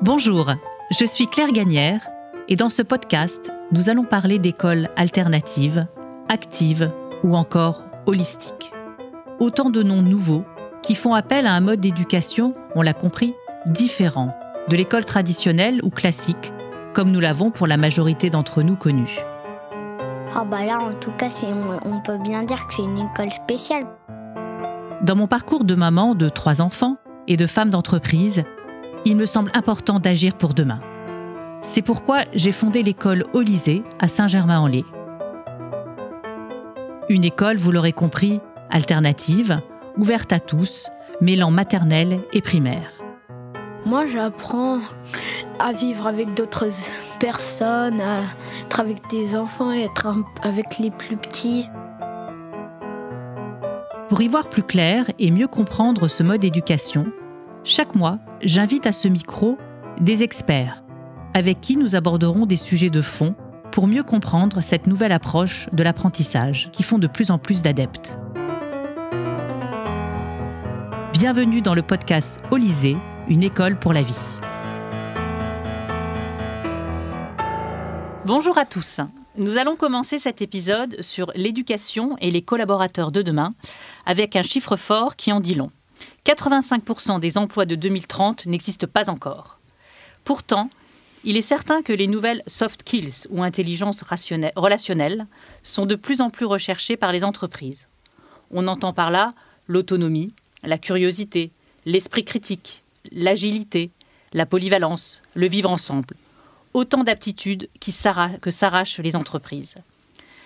Bonjour, je suis Claire Gagnère et dans ce podcast, nous allons parler d'écoles alternatives, actives ou encore holistiques. Autant de noms nouveaux qui font appel à un mode d'éducation, on l'a compris, différent de l'école traditionnelle ou classique, comme nous l'avons pour la majorité d'entre nous connue. Là, en tout cas, on peut bien dire que c'est une école spéciale. Dans mon parcours de maman de 3 enfants et de femme d'entreprise, il me semble important d'agir pour demain. C'est pourquoi j'ai fondé l'école Olysée à Saint-Germain-en-Laye. Une école, vous l'aurez compris, alternative, ouverte à tous, mêlant maternelle et primaire. Moi, j'apprends à vivre avec d'autres personnes, à être avec des enfants et être avec les plus petits. Pour y voir plus clair et mieux comprendre ce mode d'éducation, chaque mois, j'invite à ce micro des experts avec qui nous aborderons des sujets de fond pour mieux comprendre cette nouvelle approche de l'apprentissage qui font de plus en plus d'adeptes. Bienvenue dans le podcast Olysée, une école pour la vie. Bonjour à tous. Nous allons commencer cet épisode sur l'éducation et les collaborateurs de demain avec un chiffre fort qui en dit long. 85% des emplois de 2030 n'existent pas encore. Pourtant, il est certain que les nouvelles soft skills ou intelligences relationnelles sont de plus en plus recherchées par les entreprises. On entend par là l'autonomie, la curiosité, l'esprit critique, l'agilité, la polyvalence, le vivre ensemble. Autant d'aptitudes que s'arrachent les entreprises.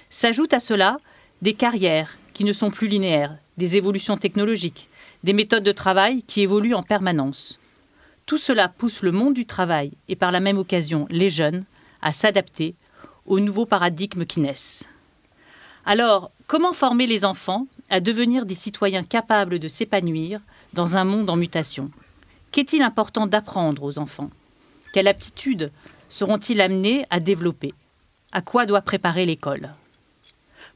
S'ajoutent à cela des carrières qui ne sont plus linéaires, des évolutions technologiques, des méthodes de travail qui évoluent en permanence. Tout cela pousse le monde du travail et par la même occasion les jeunes à s'adapter aux nouveaux paradigmes qui naissent. Alors, comment former les enfants à devenir des citoyens capables de s'épanouir dans un monde en mutation ? Qu'est-il important d'apprendre aux enfants ? Quelles aptitudes seront-ils amenés à développer ? À quoi doit préparer l'école ?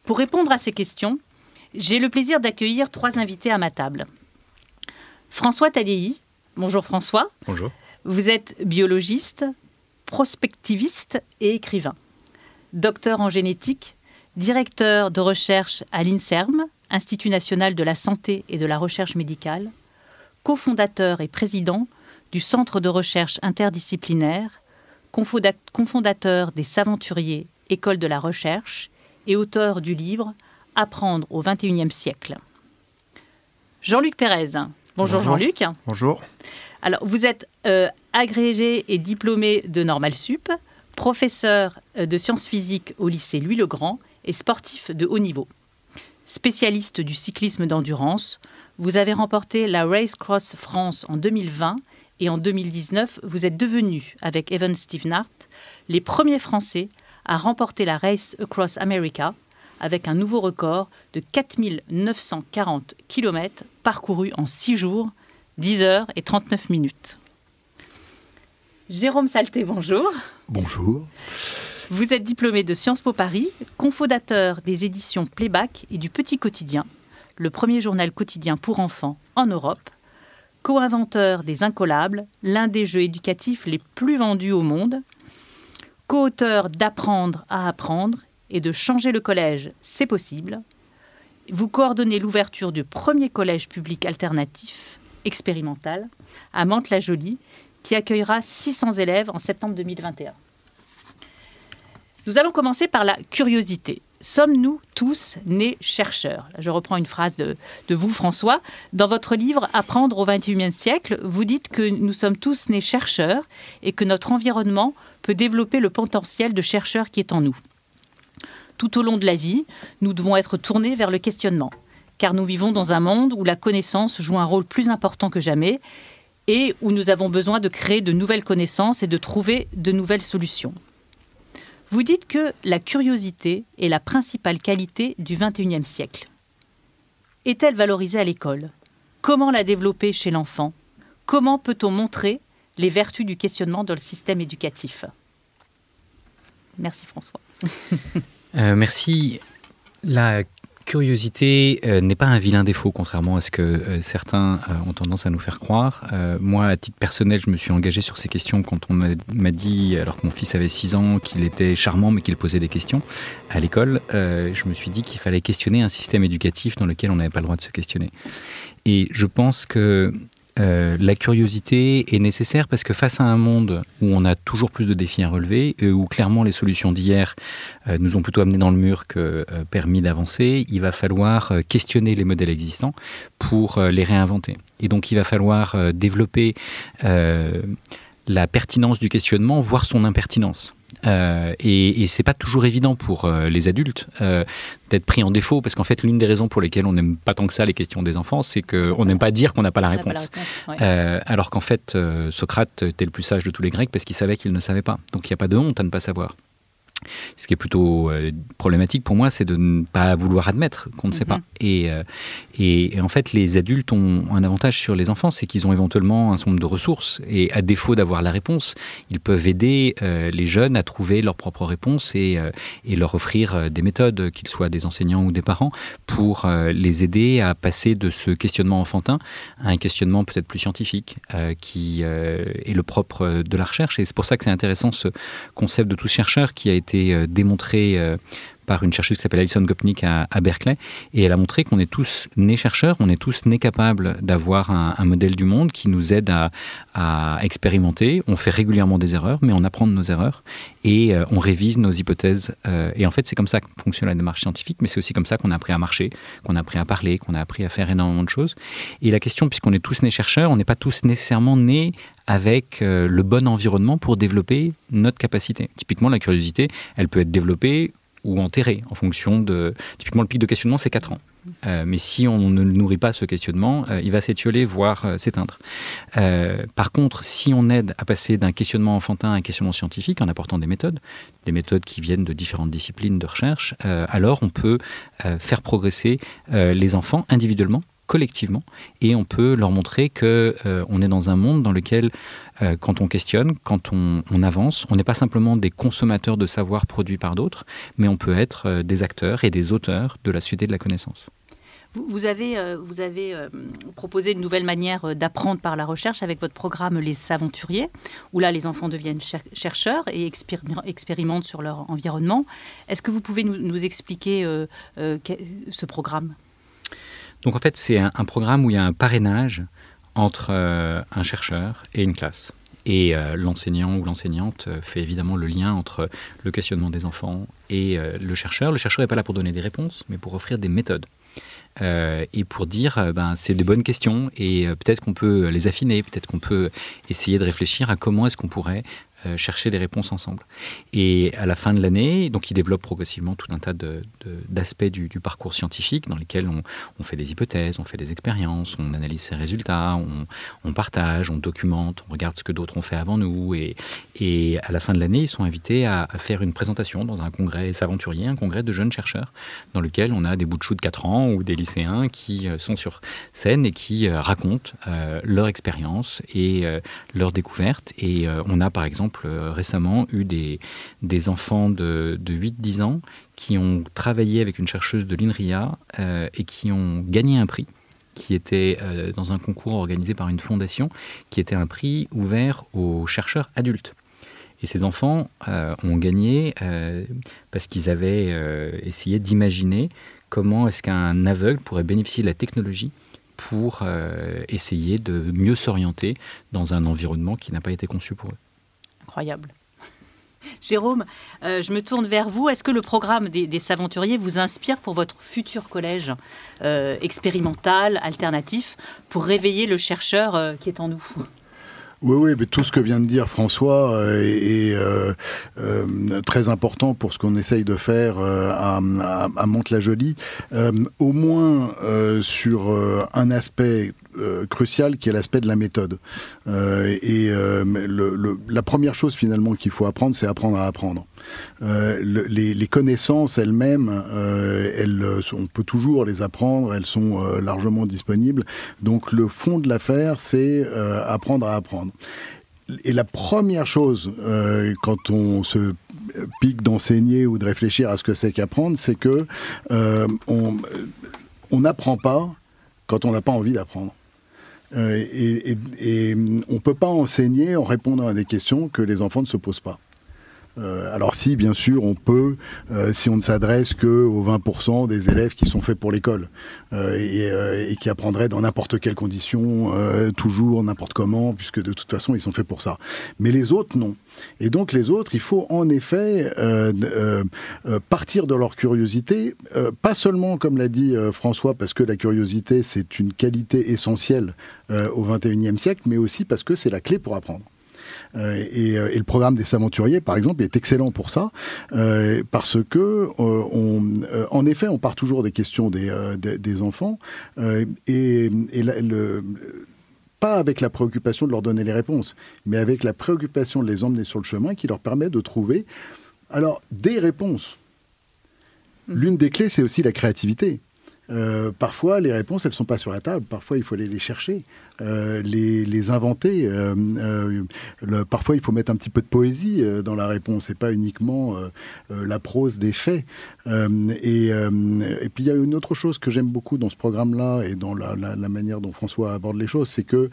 Pour répondre à ces questions, j'ai le plaisir d'accueillir 3 invités à ma table. François Tadei. Bonjour François. Bonjour. Vous êtes biologiste, prospectiviste et écrivain. Docteur en génétique, directeur de recherche à l'INSERM, Institut national de la santé et de la recherche médicale, cofondateur et président du Centre de recherche interdisciplinaire, cofondateur des Saventuriers, École de la recherche et auteur du livre « Apprendre au XXIe siècle ». Jean-Luc Pérez. Bonjour Jean-Luc. Bonjour. Alors, vous êtes agrégé et diplômé de Normal Sup, professeur de sciences physiques au lycée Louis-le-Grand et sportif de haut niveau. Spécialiste du cyclisme d'endurance, vous avez remporté la Race Cross France en 2020 et en 2019, vous êtes devenu, avec Evan Stevenart, les premiers Français à remporter la Race Across America avec un nouveau record de 4940 km parcourus en 6 jours, 10 heures et 39 minutes. Jérôme Salté, bonjour. Bonjour. Vous êtes diplômé de Sciences Po Paris, cofondateur des éditions Playback et du Petit Quotidien, le premier journal quotidien pour enfants en Europe, co-inventeur des Incollables, l'un des jeux éducatifs les plus vendus au monde, co-auteur d'Apprendre à apprendre et de Changer le collège, c'est possible. Vous coordonnez l'ouverture du premier collège public alternatif expérimental à Mantes-la-Jolie, qui accueillera 600 élèves en septembre 2021. Nous allons commencer par la curiosité. Sommes-nous tous nés chercheurs ? Je reprends une phrase de vous, François. Dans votre livre « Apprendre au XXIe siècle », vous dites que nous sommes tous nés chercheurs et que notre environnement peut développer le potentiel de chercheur qui est en nous. Tout au long de la vie, nous devons être tournés vers le questionnement, car nous vivons dans un monde où la connaissance joue un rôle plus important que jamais et où nous avons besoin de créer de nouvelles connaissances et de trouver de nouvelles solutions. Vous dites que la curiosité est la principale qualité du XXIe siècle. Est-elle valorisée à l'école ? Comment la développer chez l'enfant ? Comment peut-on montrer les vertus du questionnement dans le système éducatif ? Merci François. Merci. La Curiosité n'est pas un vilain défaut, contrairement à ce que certains ont tendance à nous faire croire. Moi, à titre personnel, je me suis engagé sur ces questions quand on m'a dit, alors que mon fils avait 6 ans, qu'il était charmant mais qu'il posait des questions à l'école. Je me suis dit qu'il fallait questionner un système éducatif dans lequel on n'avait pas le droit de se questionner. Et je pense que la curiosité est nécessaire parce que face à un monde où on a toujours plus de défis à relever, où clairement les solutions d'hier nous ont plutôt amené dans le mur que permis d'avancer, il va falloir questionner les modèles existants pour les réinventer. Et donc il va falloir développer la pertinence du questionnement, voire son impertinence. Et c'est pas toujours évident pour les adultes d'être pris en défaut, parce qu'en fait l'une des raisons pour lesquelles on n'aime pas tant que ça les questions des enfants, c'est qu'on n'aime pas dire qu'on n'a pas la réponse. Alors qu'en fait Socrate était le plus sage de tous les Grecs parce qu'il savait qu'il ne savait pas. Donc il n'y a pas de honte à ne pas savoir. Ce qui est plutôt problématique pour moi, c'est de ne pas vouloir admettre qu'on ne sait pas. Et en fait, les adultes ont un avantage sur les enfants, c'est qu'ils ont éventuellement un certain nombre de ressources. Et à défaut d'avoir la réponse, ils peuvent aider les jeunes à trouver leur propre réponse et leur offrir des méthodes, qu'ils soient des enseignants ou des parents, pour les aider à passer de ce questionnement enfantin à un questionnement peut-être plus scientifique, qui est le propre de la recherche. Et c'est pour ça que c'est intéressant ce concept de tous chercheurs qui a été démontré par une chercheuse qui s'appelle Alison Gopnik à Berkeley, et elle a montré qu'on est tous nés chercheurs, on est tous nés capables d'avoir un modèle du monde qui nous aide à expérimenter. On fait régulièrement des erreurs, mais on apprend de nos erreurs et on révise nos hypothèses. Et en fait, c'est comme ça que fonctionne la démarche scientifique, mais c'est aussi comme ça qu'on a appris à marcher, qu'on a appris à parler, qu'on a appris à faire énormément de choses. Et la question, puisqu'on est tous nés chercheurs, on n'est pas tous nécessairement nés avec le bon environnement pour développer notre capacité. Typiquement, la curiosité, elle peut être développée ou enterré en fonction de... Typiquement, le pic de questionnement, c'est 4 ans. Mais si on ne nourrit pas ce questionnement, il va s'étioler, voire s'éteindre. Par contre, si on aide à passer d'un questionnement enfantin à un questionnement scientifique en apportant des méthodes qui viennent de différentes disciplines de recherche, alors on peut faire progresser les enfants individuellement, collectivement, et on peut leur montrer qu'on est dans un monde dans lequel quand on questionne, quand on avance, on n'est pas simplement des consommateurs de savoir produits par d'autres, mais on peut être des acteurs et des auteurs de la société de la connaissance. Vous avez proposé une nouvelle manière d'apprendre par la recherche avec votre programme Les Saventuriers, où là les enfants deviennent chercheurs et expérimentent sur leur environnement. Est-ce que vous pouvez nous expliquer ce programme ? Donc en fait, c'est un programme où il y a un parrainage entre un chercheur et une classe. Et l'enseignant ou l'enseignante fait évidemment le lien entre le questionnement des enfants et le chercheur. Le chercheur n'est pas là pour donner des réponses, mais pour offrir des méthodes. Et pour dire, c'est des bonnes questions et peut-être qu'on peut les affiner, peut-être qu'on peut essayer de réfléchir à comment est-ce qu'on pourrait chercher des réponses ensemble. Et à la fin de l'année, donc il développe progressivement tout un tas d'aspects du parcours scientifique dans lesquels on fait des hypothèses, on fait des expériences, on analyse ses résultats, on partage, on documente, on regarde ce que d'autres ont fait avant nous. Et à la fin de l'année, ils sont invités à faire une présentation dans un congrès Saventurier, un congrès de jeunes chercheurs, dans lequel on a des bouts de choux de 4 ans ou des lycéens qui sont sur scène et qui racontent leur expérience et leurs découvertes. Et on a par exemple récemment eu des enfants de 8-10 ans qui ont travaillé avec une chercheuse de l'INRIA et qui ont gagné un prix qui était dans un concours organisé par une fondation, qui était un prix ouvert aux chercheurs adultes. Et ces enfants ont gagné parce qu'ils avaient essayé d'imaginer comment est-ce qu'un aveugle pourrait bénéficier de la technologie pour essayer de mieux s'orienter dans un environnement qui n'a pas été conçu pour eux. Incroyable. Jérôme, je me tourne vers vous. Est-ce que le programme des Saventuriers vous inspire pour votre futur collège expérimental, alternatif, pour réveiller le chercheur qui est en nous ? Oui, mais tout ce que vient de dire François est très important pour ce qu'on essaye de faire à Mantes-la-Jolie, au moins sur un aspect crucial qui est l'aspect de la méthode. La première chose finalement qu'il faut apprendre, c'est apprendre à apprendre. Les connaissances elles-mêmes, on peut toujours les apprendre, elles sont largement disponibles. Donc le fond de l'affaire, c'est apprendre à apprendre. Et la première chose, quand on se pique d'enseigner ou de réfléchir à ce que c'est qu'apprendre, c'est que on n'apprend pas quand on n'a pas envie d'apprendre. Et on ne peut pas enseigner en répondant à des questions que les enfants ne se posent pas. Alors si, bien sûr, on peut, si on ne s'adresse qu'aux 20% des élèves qui sont faits pour l'école et qui apprendraient dans n'importe quelle condition, toujours, n'importe comment, puisque de toute façon, ils sont faits pour ça. Mais les autres, non. Et donc les autres, il faut en effet partir de leur curiosité, pas seulement, comme l'a dit François, parce que la curiosité, c'est une qualité essentielle au XXIe siècle, mais aussi parce que c'est la clé pour apprendre. Et le programme des Saventuriers, par exemple, est excellent pour ça, parce que, en effet, on part toujours des questions des enfants, pas avec la préoccupation de leur donner les réponses, mais avec la préoccupation de les emmener sur le chemin qui leur permet de trouver, alors, des réponses. L'une des clés, c'est aussi la créativité. Parfois, les réponses, elles ne sont pas sur la table. Parfois, il faut aller les chercher, les inventer. Parfois, il faut mettre un petit peu de poésie dans la réponse et pas uniquement la prose des faits. Et puis, il y a une autre chose que j'aime beaucoup dans ce programme-là et dans la manière dont François aborde les choses, c'est que,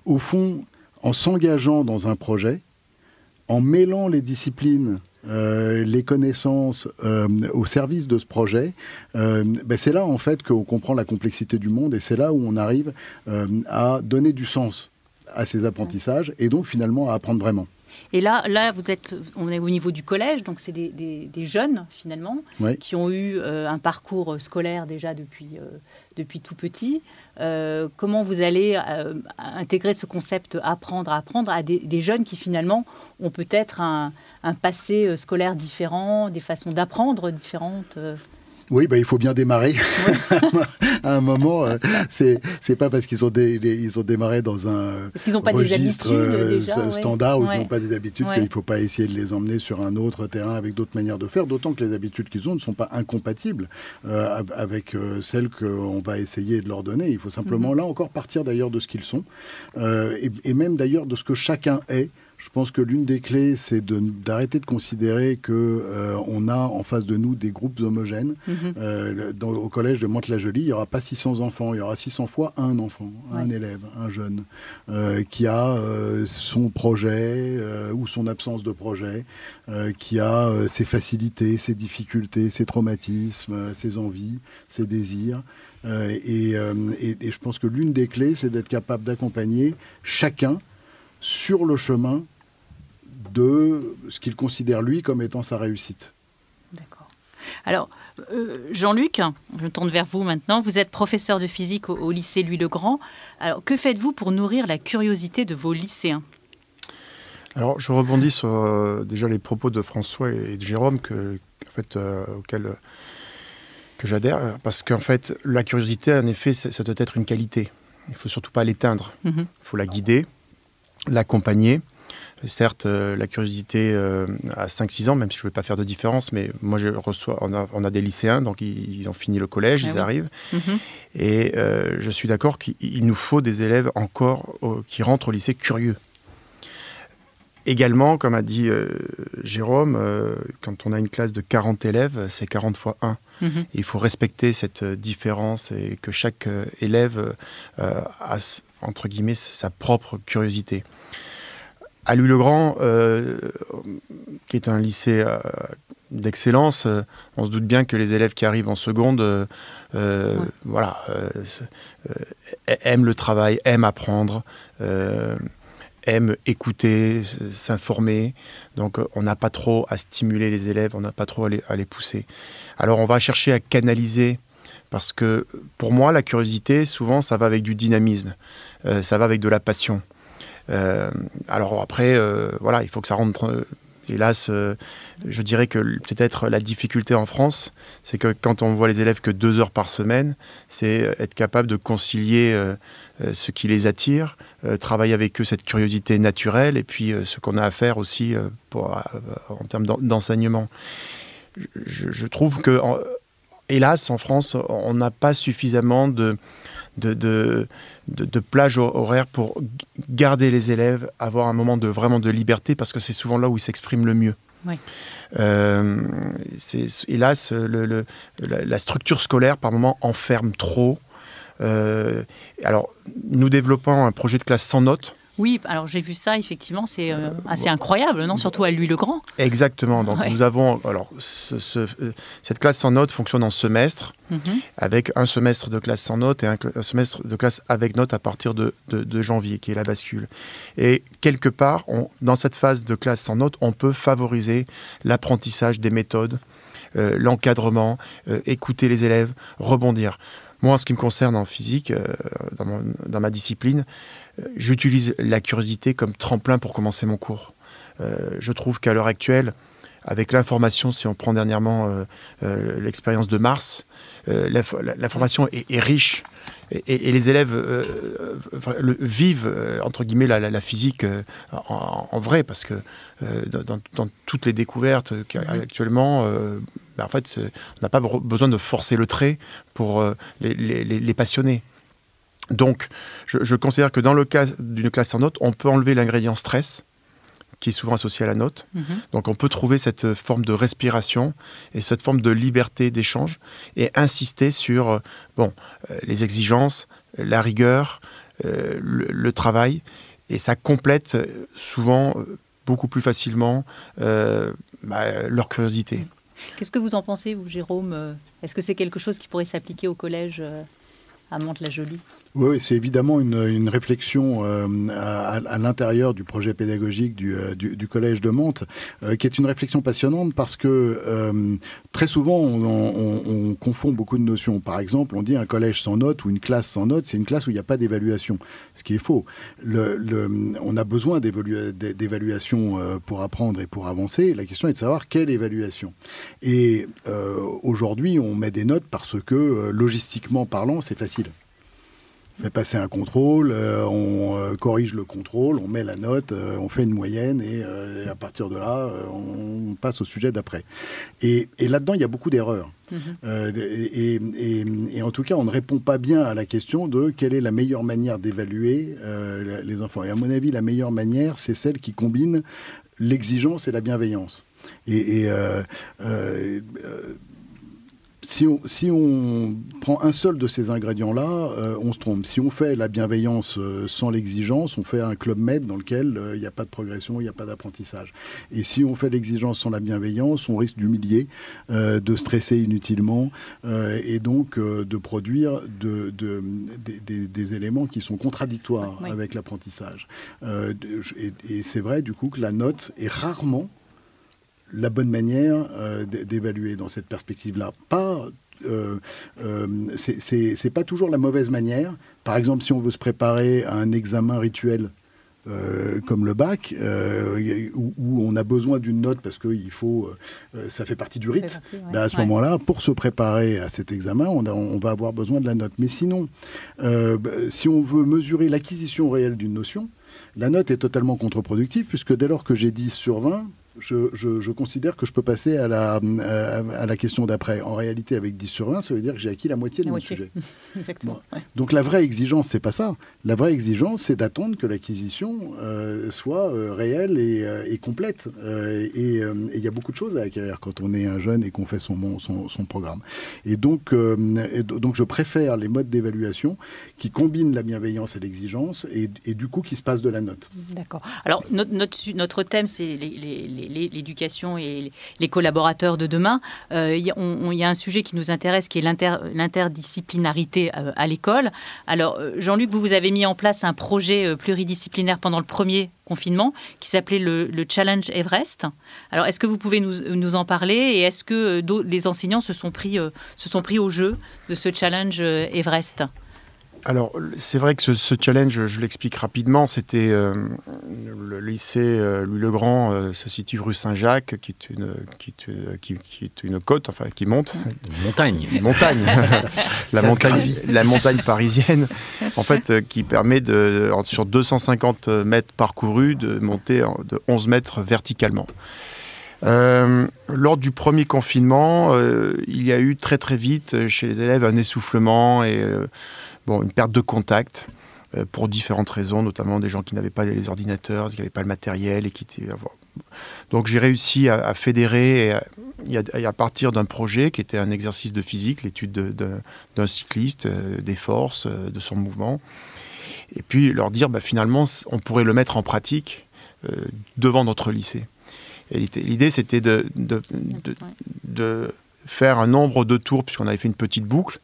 au fond, en s'engageant dans un projet, en mêlant les disciplines, les connaissances au service de ce projet, c'est là en fait qu'on comprend la complexité du monde et c'est là où on arrive à donner du sens à ces apprentissages et donc finalement à apprendre vraiment. Et là, on est au niveau du collège, donc c'est des jeunes finalement, ouais, qui ont eu un parcours scolaire déjà depuis tout petit. Comment vous allez intégrer ce concept apprendre à des jeunes qui finalement ont peut-être un passé scolaire différent, des façons d'apprendre différentes Oui, il faut bien démarrer. Ouais. À un moment, c'est pas parce qu'ils ont démarré dans un registre déjà, standard ou qu'ils n'ont pas des habitudes qu'il ne faut pas essayer de les emmener sur un autre terrain avec d'autres manières de faire, d'autant que les habitudes qu'ils ont ne sont pas incompatibles avec celles qu'on va essayer de leur donner. Il faut simplement, là encore, partir d'ailleurs de ce qu'ils sont et même d'ailleurs de ce que chacun est. Je pense que l'une des clés, c'est d'arrêter de considérer qu'on a en face de nous des groupes homogènes. Au collège de Mantes-la-Jolie, il n'y aura pas 600 enfants, il y aura 600 fois un enfant, un élève, un jeune, qui a son projet ou son absence de projet, qui a ses facilités, ses difficultés, ses traumatismes, ses envies, ses désirs. Et je pense que l'une des clés, c'est d'être capable d'accompagner chacun sur le chemin de ce qu'il considère, lui, comme étant sa réussite. D'accord. Alors, Jean-Luc, je me tourne vers vous maintenant. Vous êtes professeur de physique au lycée Louis-le-Grand. Alors, que faites-vous pour nourrir la curiosité de vos lycéens ? Alors, je rebondis sur déjà les propos de François et de Jérôme, auxquels que j'adhère, parce qu'en fait, la curiosité, en effet, ça doit être une qualité. Il ne faut surtout pas l'éteindre. Il faut la guider, l'accompagner. Certes, la curiosité à 5-6 ans, même si je ne vais pas faire de différence, mais moi, on a des lycéens, donc ils ont fini le collège, ils arrivent. Et je suis d'accord qu'il nous faut des élèves encore qui rentrent au lycée curieux. Également, comme a dit Jérôme, quand on a une classe de 40 élèves, c'est 40 fois 1. Il faut respecter cette différence et que chaque élève a, entre guillemets, sa propre curiosité. À Louis-le-Grand, qui est un lycée d'excellence, on se doute bien que les élèves qui arrivent en seconde aiment le travail, aiment apprendre, aiment écouter, s'informer. Donc on n'a pas trop à stimuler les élèves, on n'a pas trop à les pousser. Alors on va chercher à canaliser, parce que pour moi, la curiosité, souvent, ça va avec du dynamisme, ça va avec de la passion. Alors après, il faut que ça rentre. Hélas, je dirais que peut-être la difficulté en France, c'est que quand on voit les élèves que 2 heures par semaine, c'est être capable de concilier ce qui les attire, travailler avec eux cette curiosité naturelle, et puis ce qu'on a à faire aussi en termes d'enseignement. Je trouve que, hélas, en France, on n'a pas suffisamment plage horaire pour garder les élèves, avoir un moment vraiment de liberté, parce que c'est souvent là où ils s'expriment le mieux. Oui. Hélas, la structure scolaire, par moment, enferme trop. Alors, nous développons un projet de classe sans notes. Oui, alors j'ai vu ça, effectivement, c'est assez incroyable, non ? Surtout à Louis-le-Grand. Exactement. Donc, nous avons... Alors, cette classe sans notes fonctionne en semestre, avec un semestre de classe sans notes et un semestre de classe avec notes à partir de janvier, qui est la bascule. Et quelque part, dans cette phase de classe sans notes, on peut favoriser l'apprentissage des méthodes, l'encadrement, écouter les élèves, rebondir. Moi, en ce qui me concerne en physique, dans ma discipline, j'utilise la curiosité comme tremplin pour commencer mon cours. Je trouve qu'à l'heure actuelle, avec l'information, si on prend dernièrement l'expérience de Mars, l'information est riche et les élèves vivent, entre guillemets, la physique en vrai, parce que dans toutes les découvertes actuellement, en fait, on n'a pas besoin de forcer le trait pour les passionner. Donc, je considère que dans le cas d'une classe sans notes, on peut enlever l'ingrédient stress, qui est souvent associé à la note. Donc, on peut trouver cette forme de respiration et cette forme de liberté d'échange et insister sur les exigences, la rigueur, le travail. Et ça complète souvent beaucoup plus facilement leur curiosité. Qu'est-ce que vous en pensez, vous, Jérôme ? Est-ce que c'est quelque chose qui pourrait s'appliquer au collège à Mantes-la-Jolie ? Oui, c'est évidemment une réflexion à l'intérieur du projet pédagogique du Collège de Mantes, qui est une réflexion passionnante parce que très souvent, on confond beaucoup de notions. Par exemple, on dit un collège sans notes ou une classe sans notes, c'est une classe où il n'y a pas d'évaluation, ce qui est faux. On a besoin d'évaluation pour apprendre et pour avancer. La question est de savoir quelle évaluation. Et aujourd'hui, on met des notes parce que, logistiquement parlant, c'est facile. On fait passer un contrôle, on corrige le contrôle, on met la note, on fait une moyenne et à partir de là, on passe au sujet d'après. Et là-dedans, il y a beaucoup d'erreurs. Et en tout cas, on ne répond pas bien à la question de quelle est la meilleure manière d'évaluer les enfants. Et à mon avis, la meilleure manière, c'est celle qui combine l'exigence et la bienveillance. Si on prend un seul de ces ingrédients-là, on se trompe. Si on fait la bienveillance sans l'exigence, on fait un club med dans lequel il n'y a pas de progression, il n'y a pas d'apprentissage. Et si on fait l'exigence sans la bienveillance, on risque d'humilier, de stresser inutilement et donc de produire des éléments qui sont contradictoires avec l'apprentissage. Et c'est vrai du coup que la note est rarement la bonne manière d'évaluer dans cette perspective-là. C'est pas toujours la mauvaise manière. Par exemple, si on veut se préparer à un examen rituel comme le bac, où on a besoin d'une note parce que ça fait partie du rite, à ce moment-là, pour se préparer à cet examen, on va avoir besoin de la note. Mais sinon, si on veut mesurer l'acquisition réelle d'une notion, la note est totalement contre-productive, puisque dès lors que j'ai 10 sur 20, je considère que je peux passer à la question d'après. En réalité, avec 10 sur 20, ça veut dire que j'ai acquis la moitié de mon sujet. Exactement. Bon. Donc la vraie exigence, c'est pas ça. La vraie exigence, c'est d'attendre que l'acquisition soit réelle et complète. Et il y a beaucoup de choses à acquérir quand on est un jeune et qu'on fait son programme. Et donc je préfère les modes d'évaluation qui combinent la bienveillance et l'exigence et du coup qui se passent de la note. D'accord. Alors notre thème, c'est l'éducation et les collaborateurs de demain. Il y a un sujet qui nous intéresse, qui est l'interdisciplinarité à l'école. Alors, Jean-Luc, vous avez mis en place un projet pluridisciplinaire pendant le premier confinement qui s'appelait le Challenge Everest. Alors, est-ce que vous pouvez nous en parler et est-ce que les enseignants se sont pris au jeu de ce Challenge Everest ? Alors, c'est vrai que ce challenge, je l'explique rapidement, c'était le lycée Louis-le-Grand se situe rue Saint-Jacques, qui est une côte, enfin qui monte. Montagne. La montagne parisienne, en fait, qui permet sur 250 mètres parcourus de monter de 11 mètres verticalement. Lors du premier confinement, il y a eu très très vite chez les élèves un essoufflement et une perte de contact pour différentes raisons, notamment des gens qui n'avaient pas les ordinateurs, qui n'avaient pas le matériel et qui étaient... Donc j'ai réussi à fédérer et à partir d'un projet qui était un exercice de physique, l'étude d'un cycliste, des forces, de son mouvement, et puis leur dire finalement on pourrait le mettre en pratique devant notre lycée. Et l'idée c'était de faire un nombre de tours, puisqu'on avait fait une petite boucle,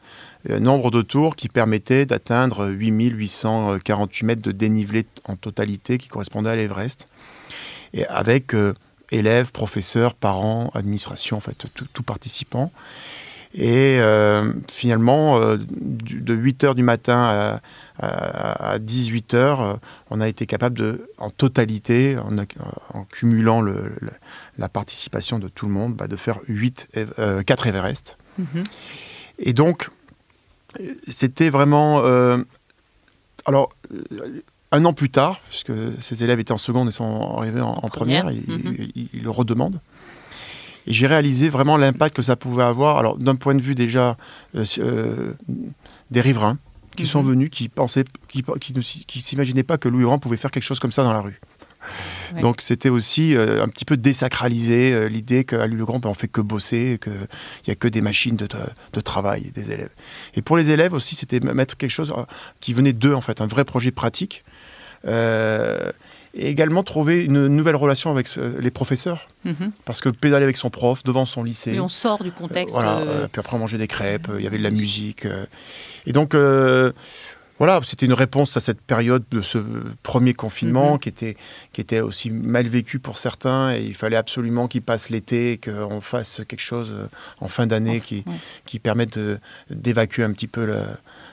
un nombre de tours qui permettait d'atteindre 8848 mètres de dénivelé en totalité qui correspondait à l'Everest. Et avec élèves, professeurs, parents, administration, en fait, tout participant. Et finalement, de 8h du matin à 18h, on a été capable en totalité, en cumulant la participation de tout le monde, de faire 4 Everest. Mm-hmm. Et donc, c'était vraiment... un an plus tard, puisque ces élèves étaient en seconde et sont arrivés en première, ils le redemandent. Et j'ai réalisé vraiment l'impact que ça pouvait avoir. Alors, d'un point de vue déjà des riverains qui sont venus, qui s'imaginaient pas que Louis le Grand pouvait faire quelque chose comme ça dans la rue. Ouais. Donc, c'était aussi un petit peu désacraliser l'idée qu'à Louis le Grand, on fait que bosser, qu'il n'y a que des machines de travail des élèves. Et pour les élèves aussi, c'était mettre quelque chose qui venait d'eux, en fait, un vrai projet pratique. Et également trouver une nouvelle relation avec les professeurs, parce que pédaler avec son prof devant son lycée. Et on sort du contexte. Puis après on mangeait des crêpes, il y avait de la musique. Et donc c'était une réponse à cette période de ce premier confinement qui était aussi mal vécu pour certains, et il fallait absolument qu'il passe l'été et qu'on fasse quelque chose en fin d'année qui permette d'évacuer un petit peu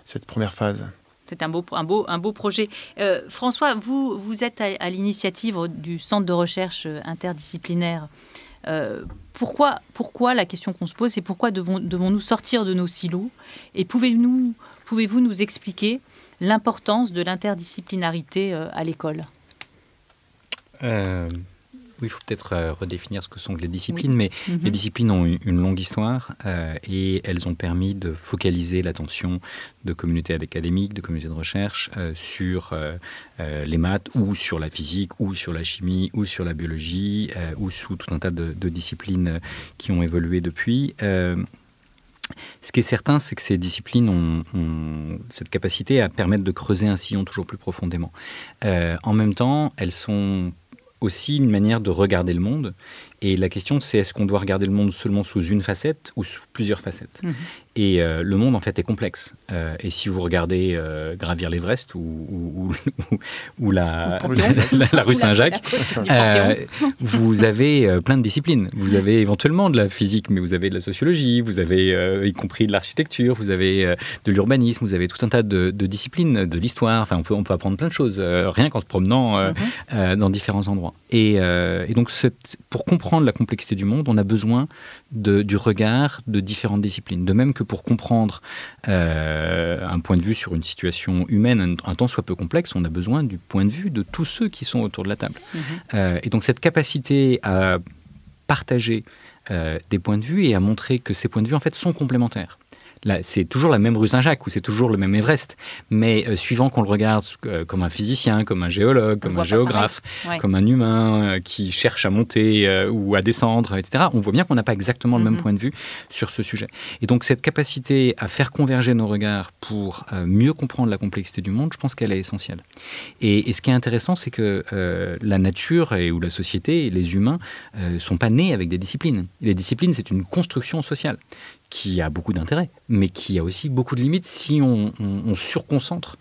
cette première phase. C'est un beau projet. François, vous êtes à l'initiative du Centre de recherche interdisciplinaire. Pourquoi la question qu'on se pose, c'est pourquoi devons-nous sortir de nos silos? Et pouvez-vous nous expliquer l'importance de l'interdisciplinarité à l'école? Oui, il faut peut-être redéfinir ce que sont les disciplines, mais les disciplines ont une longue histoire et elles ont permis de focaliser l'attention de communautés académiques, de communautés de recherche sur les maths ou sur la physique ou sur la chimie ou sur la biologie ou sous tout un tas de disciplines qui ont évolué depuis. Ce qui est certain, c'est que ces disciplines ont cette capacité à permettre de creuser un sillon toujours plus profondément. En même temps, elles sont aussi une manière de regarder le monde. Et la question, c'est est-ce qu'on doit regarder le monde seulement sous une facette ou sous plusieurs facettes? Et le monde, en fait, est complexe. Et si vous regardez gravir l'Everest ou la rue Saint-Jacques, vous avez plein de disciplines. Vous avez éventuellement de la physique, mais vous avez de la sociologie, vous avez y compris de l'architecture, vous avez de l'urbanisme, vous avez tout un tas de disciplines, de l'histoire. Enfin, on peut apprendre plein de choses, rien qu'en se promenant dans différents endroits. Et donc, pour comprendre la complexité du monde, on a besoin du regard de différentes disciplines. De même que pour comprendre un point de vue sur une situation humaine, un tant soit peu complexe, on a besoin du point de vue de tous ceux qui sont autour de la table. Et donc cette capacité à partager des points de vue et à montrer que ces points de vue en fait sont complémentaires. Là, c'est toujours la même rue Saint-Jacques ou c'est toujours le même Everest, mais suivant qu'on le regarde comme un physicien, comme un géologue, comme un géographe, comme un humain qui cherche à monter ou à descendre, etc., on voit bien qu'on n'a pas exactement le même point de vue sur ce sujet. Et donc cette capacité à faire converger nos regards pour mieux comprendre la complexité du monde, je pense qu'elle est essentielle. Et ce qui est intéressant, c'est que la nature ou la société et les humains ne sont pas nés avec des disciplines. Les disciplines, c'est une construction sociale qui a beaucoup d'intérêt, mais qui a aussi beaucoup de limites si on surconcentre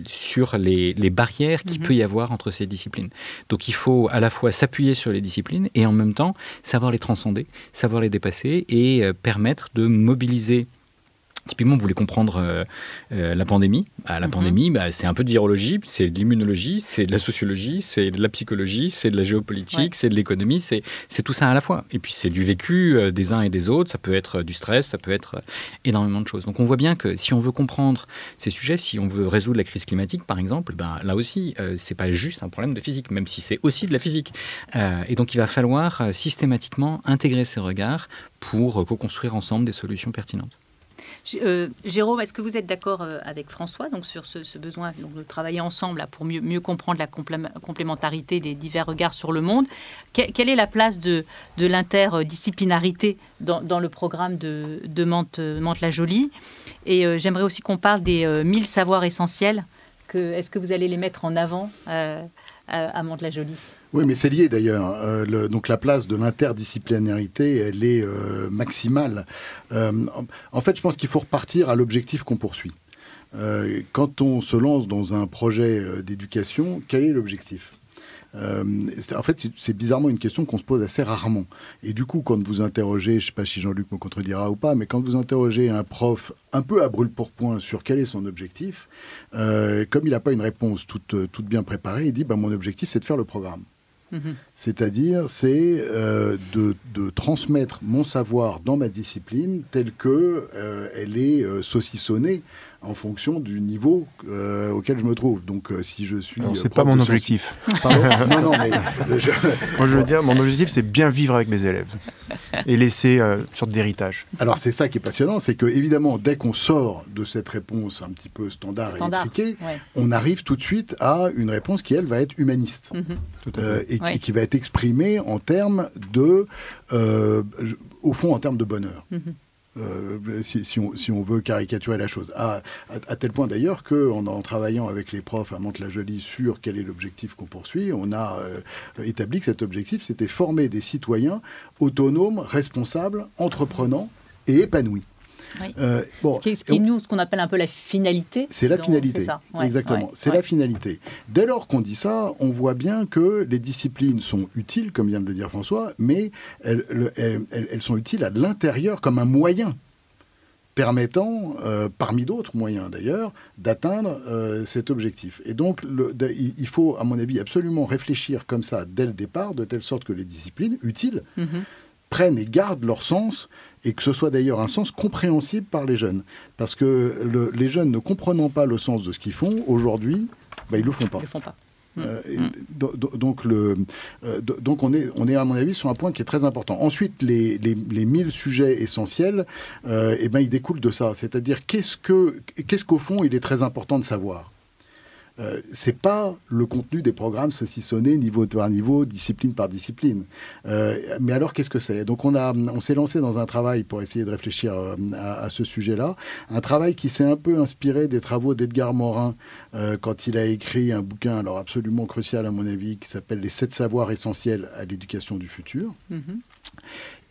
sur les barrières qu'il peut y avoir entre ces disciplines. Donc il faut à la fois s'appuyer sur les disciplines et en même temps savoir les transcender, savoir les dépasser et permettre de mobiliser. Typiquement, vous voulez comprendre la pandémie. La pandémie, c'est un peu de virologie, c'est de l'immunologie, c'est de la sociologie, c'est de la psychologie, c'est de la géopolitique, c'est de l'économie, c'est tout ça à la fois. Et puis, c'est du vécu des uns et des autres, ça peut être du stress, ça peut être énormément de choses. Donc, on voit bien que si on veut comprendre ces sujets, si on veut résoudre la crise climatique, par exemple, là aussi, c'est pas juste un problème de physique, même si c'est aussi de la physique. Et donc, il va falloir systématiquement intégrer ces regards pour co-construire ensemble des solutions pertinentes. Jérôme, est-ce que vous êtes d'accord avec François donc, sur ce besoin donc, de travailler ensemble là, pour mieux comprendre la complémentarité des divers regards sur le monde? Quelle est la place de l'interdisciplinarité dans le programme de Mantes-la-Jolie? Et j'aimerais aussi qu'on parle des 1000 savoirs essentiels. Est-ce que vous allez les mettre en avant à Mantes-la-Jolie? Oui, mais c'est lié d'ailleurs. Donc la place de l'interdisciplinarité, elle est maximale. En fait, je pense qu'il faut repartir à l'objectif qu'on poursuit. Quand on se lance dans un projet d'éducation, quel est l'objectif ? En fait, c'est bizarrement une question qu'on se pose assez rarement. Et du coup, quand vous interrogez, je ne sais pas si Jean-Luc me contredira ou pas, mais quand vous interrogez un prof un peu à brûle-pourpoint sur quel est son objectif, comme il n'a pas une réponse toute bien préparée, il dit mon objectif, c'est de faire le programme. C'est-à-dire, c'est de transmettre mon savoir dans ma discipline telle qu'elle est saucissonnée en fonction du niveau auquel je me trouve. Donc, si je suis... c'est pas mon objectif. Non, mais... Moi, je veux dire, mon objectif, c'est bien vivre avec mes élèves et laisser une sorte d'héritage. Alors, c'est ça qui est passionnant, c'est que évidemment, dès qu'on sort de cette réponse un petit peu standard et étriquée, on arrive tout de suite à une réponse qui, elle, va être humaniste. Et qui va être exprimée en termes de... au fond, en termes de bonheur. Si on veut caricaturer la chose. À tel point d'ailleurs qu'en travaillant avec les profs à Mantes-la-Jolie sur quel est l'objectif qu'on poursuit, on a établi que cet objectif, c'était former des citoyens autonomes, responsables, entreprenants et épanouis. Oui. Ce qui est nous, ce qu'on appelle un peu la finalité. C'est la finalité, exactement. C'est la finalité. Dès lors qu'on dit ça, on voit bien que les disciplines sont utiles, comme vient de le dire François, mais elles sont utiles à l'intérieur comme un moyen permettant, parmi d'autres moyens d'ailleurs, d'atteindre cet objectif. Et donc, il faut, à mon avis, absolument réfléchir comme ça dès le départ, de telle sorte que les disciplines utiles prennent et gardent leur sens, et que ce soit d'ailleurs un sens compréhensible par les jeunes. Parce que les jeunes ne comprenant pas le sens de ce qu'ils font, aujourd'hui, ils ne le font pas. Ils le font pas. Donc on est, à mon avis, sur un point qui est très important. Ensuite, les 1000 sujets essentiels, ils découlent de ça. C'est-à-dire, qu'est-ce qu'au fond, il est très important de savoir ? C'est pas le contenu des programmes saucissonnés niveau par niveau, discipline par discipline. Mais alors, qu'est-ce que c'est ? Donc, on s'est lancé dans un travail pour essayer de réfléchir à ce sujet-là. Un travail qui s'est un peu inspiré des travaux d'Edgar Morin quand il a écrit un bouquin, alors absolument crucial à mon avis, qui s'appelle « Les 7 savoirs essentiels à l'éducation du futur ».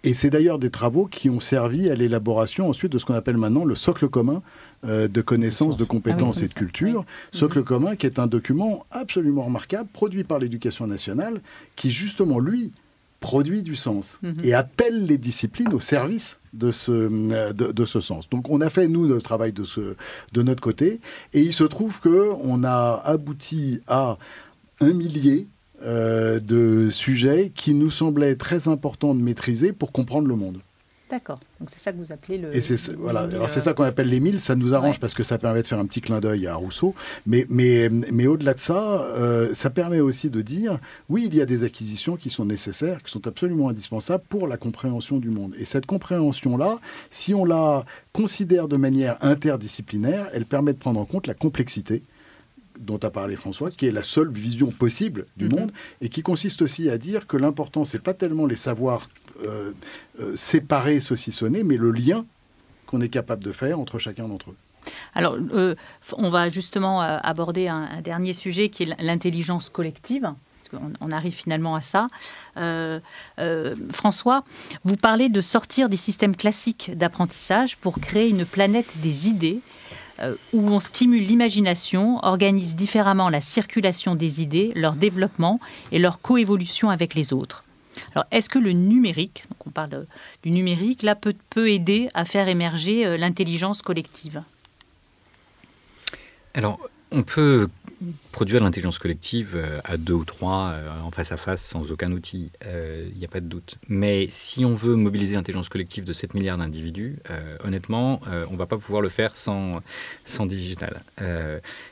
Et c'est d'ailleurs des travaux qui ont servi à l'élaboration ensuite de ce qu'on appelle maintenant le socle commun de connaissances, de compétences et de culture. Socle commun qui est un document absolument remarquable, produit par l'Éducation nationale, qui justement, lui, produit du sens et appelle les disciplines au service de ce sens. Donc on a fait, nous, notre travail de notre côté, et il se trouve qu'on a abouti à 1 millier de sujets qui nous semblaient très importants de maîtriser pour comprendre le monde. D'accord. Donc c'est ça que vous appelez le... Et c'est ça qu'on appelle les 1000. Ça nous arrange parce que ça permet de faire un petit clin d'œil à Rousseau. Mais au-delà de ça, ça permet aussi de dire, oui, il y a des acquisitions qui sont nécessaires, qui sont absolument indispensables pour la compréhension du monde. Et cette compréhension-là, si on la considère de manière interdisciplinaire, elle permet de prendre en compte la complexité dont a parlé François, qui est la seule vision possible du monde, et qui consiste aussi à dire que l'important, c'est pas tellement les savoirs séparés, saucissonnés, mais le lien qu'on est capable de faire entre chacun d'entre eux. Alors, on va justement aborder un dernier sujet qui est l'intelligence collective. On arrive finalement à ça. François, vous parlez de sortir des systèmes classiques d'apprentissage pour créer une planète des idées où on stimule l'imagination, organise différemment la circulation des idées, leur développement et leur coévolution avec les autres. Alors, est-ce que le numérique, donc on parle du numérique, là peut aider à faire émerger l'intelligence collective ? Alors, on peut produire l'intelligence collective à 2 ou 3, en face à face, sans aucun outil, il n'y a pas de doute. Mais si on veut mobiliser l'intelligence collective de 7 milliards d'individus, honnêtement, on ne va pas pouvoir le faire sans digital.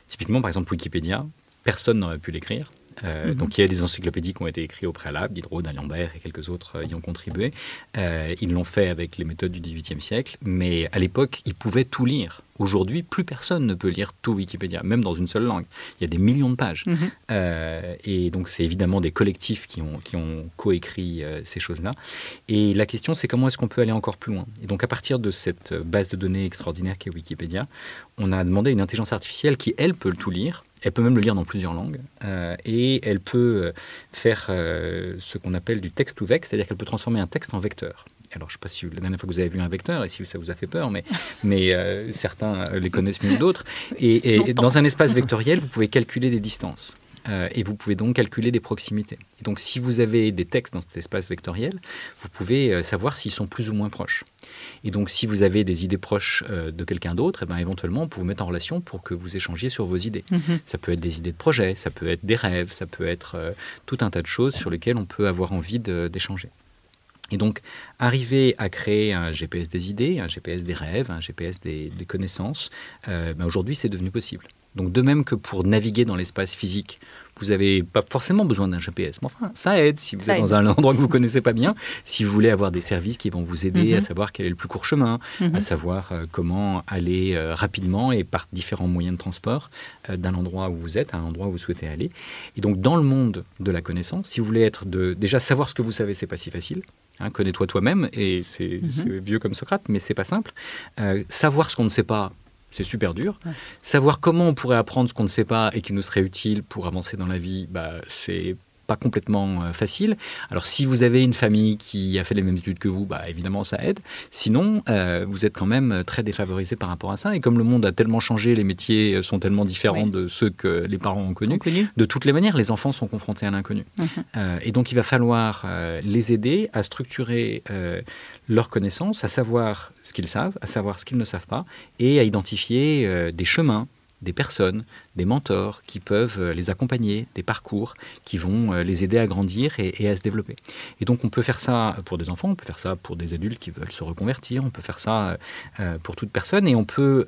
Typiquement, par exemple, Wikipédia, personne n'aurait pu l'écrire. Donc il y a des encyclopédies qui ont été écrites au préalable, Diderot, d'Alembert et quelques autres y ont contribué. Ils l'ont fait avec les méthodes du XVIIIe siècle, mais à l'époque, ils pouvaient tout lire. Aujourd'hui, plus personne ne peut lire tout Wikipédia, même dans une seule langue. Il y a des millions de pages. Et donc, c'est évidemment des collectifs qui ont coécrit ces choses-là. Et la question, c'est comment est-ce qu'on peut aller encore plus loin? Et donc, à partir de cette base de données extraordinaire qu'est Wikipédia, on a demandé à une intelligence artificielle qui, elle, peut tout lire. Elle peut même le lire dans plusieurs langues. Et elle peut faire ce qu'on appelle du text-to-vec, c'est-à-dire qu'elle peut transformer un texte en vecteur. Alors, je ne sais pas si la dernière fois que vous avez vu un vecteur et si ça vous a fait peur, mais certains les connaissent mieux que d'autres. Et dans un espace vectoriel, vous pouvez calculer des distances. Et vous pouvez donc calculer des proximités. Et donc, si vous avez des textes dans cet espace vectoriel, vous pouvez savoir s'ils sont plus ou moins proches. Et donc, si vous avez des idées proches de quelqu'un d'autre, eh ben, éventuellement, on peut vous mettre en relation pour que vous échangiez sur vos idées. Ça peut être des idées de projet, ça peut être des rêves, ça peut être tout un tas de choses sur lesquelles on peut avoir envie d'échanger. Et donc, arriver à créer un GPS des idées, un GPS des rêves, un GPS des connaissances, aujourd'hui, c'est devenu possible. Donc, de même que pour naviguer dans l'espace physique, vous n'avez pas forcément besoin d'un GPS. Mais enfin, ça aide si vous êtes dans un endroit que vous ne connaissez pas bien, si vous voulez avoir des services qui vont vous aider à savoir quel est le plus court chemin, à savoir comment aller rapidement et par différents moyens de transport d'un endroit où vous êtes à un endroit où vous souhaitez aller. Et donc, dans le monde de la connaissance, si vous voulez déjà savoir ce que vous savez, c'est pas si facile. Connais-toi toi-même, et c'est vieux comme Socrate, mais c'est pas simple. Savoir ce qu'on ne sait pas, c'est super dur. Savoir comment on pourrait apprendre ce qu'on ne sait pas et qui nous serait utile pour avancer dans la vie, c'est pas complètement facile. Alors, si vous avez une famille qui a fait les mêmes études que vous, évidemment, ça aide. Sinon, vous êtes quand même très défavorisé par rapport à ça. Et comme le monde a tellement changé, les métiers sont tellement différents de ceux que les parents ont connus, de toutes les manières, les enfants sont confrontés à l'inconnu. Et donc, il va falloir les aider à structurer leurs connaissances, à savoir ce qu'ils savent, à savoir ce qu'ils ne savent pas, et à identifier des chemins, des personnes, des mentors qui peuvent les accompagner, des parcours qui vont les aider à grandir et à se développer. Et donc on peut faire ça pour des enfants, on peut faire ça pour des adultes qui veulent se reconvertir, on peut faire ça pour toute personne, et on peut,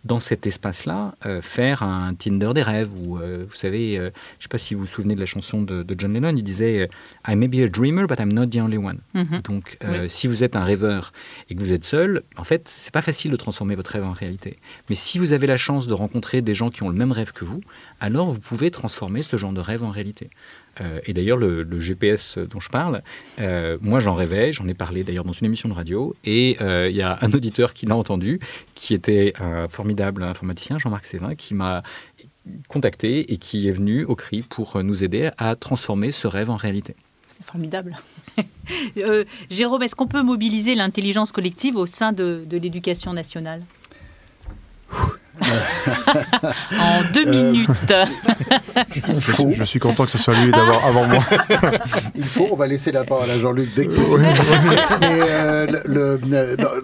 dans cet espace-là, faire un Tinder des rêves, où, vous savez, je ne sais pas si vous vous souvenez de la chanson de John Lennon, il disait « I may be a dreamer, but I'm not the only one ». Donc si vous êtes un rêveur et que vous êtes seul, en fait, c'est pas facile de transformer votre rêve en réalité. Mais si vous avez la chance de rencontrer des gens qui ont le même rêve que vous, alors vous pouvez transformer ce genre de rêve en réalité. Et d'ailleurs, le GPS dont je parle, moi j'en rêvais, j'en ai parlé d'ailleurs dans une émission de radio, et il y a un auditeur qui l'a entendu, qui était un formidable informaticien, Jean-Marc Sévin, qui m'a contacté et qui est venu au CRI pour nous aider à transformer ce rêve en réalité. C'est formidable. Jérôme, est-ce qu'on peut mobiliser l'intelligence collective au sein de l'éducation nationale ? En 2 minutes. Je suis content que ce soit lui d'avoir avant moi. On va laisser la parole à Jean-Luc dès que possible.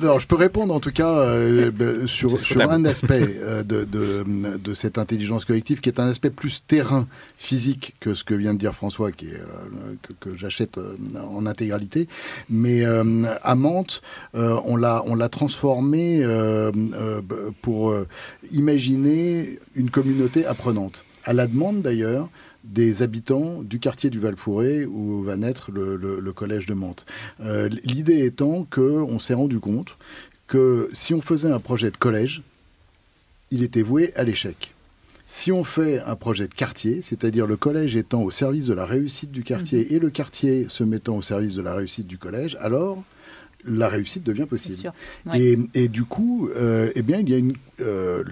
Non, je peux répondre en tout cas sur un aspect de cette intelligence collective qui est un aspect plus terrain, physique que ce que vient de dire François, que j'achète en intégralité. Mais à Mantes, on l'a transformé pour imaginer une communauté apprenante. À la demande d'ailleurs des habitants du quartier du Val-Fouré où va naître le collège de Mantes. L'idée étant qu'on s'est rendu compte que si on faisait un projet de collège, il était voué à l'échec. Si on fait un projet de quartier, c'est-à-dire le collège étant au service de la réussite du quartier et le quartier se mettant au service de la réussite du collège, alors la réussite devient possible. Et du coup, il y a